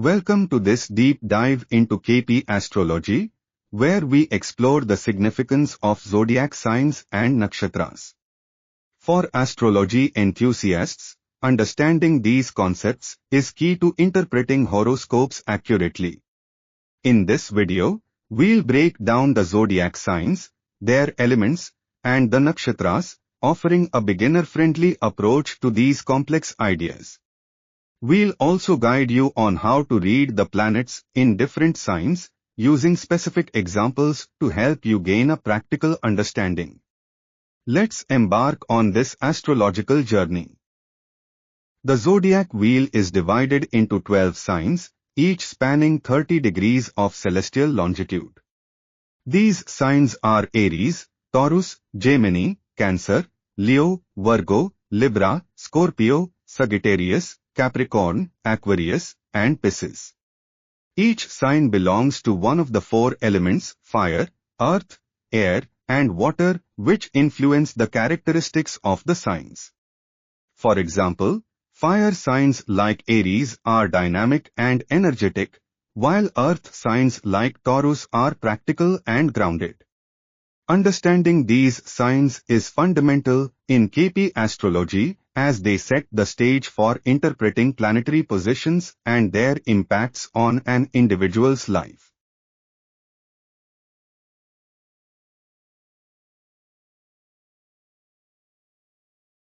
Welcome to this deep dive into KP astrology, where we explore the significance of zodiac signs and nakshatras. For astrology enthusiasts, understanding these concepts is key to interpreting horoscopes accurately. In this video, we'll break down the zodiac signs, their elements, and the nakshatras, offering a beginner-friendly approach to these complex ideas. We'll also guide you on how to read the planets in different signs, using specific examples to help you gain a practical understanding. Let's embark on this astrological journey. The zodiac wheel is divided into 12 signs, each spanning 30 degrees of celestial longitude. These signs are Aries, Taurus, Gemini, Cancer, Leo, Virgo, Libra, Scorpio, Sagittarius, Capricorn, Aquarius, and Pisces. Each sign belongs to one of the four elements, fire, earth, air, and water, which influence the characteristics of the signs. For example, fire signs like Aries are dynamic and energetic, while earth signs like Taurus are practical and grounded. Understanding these signs is fundamental in KP astrology as they set the stage for interpreting planetary positions and their impacts on an individual's life.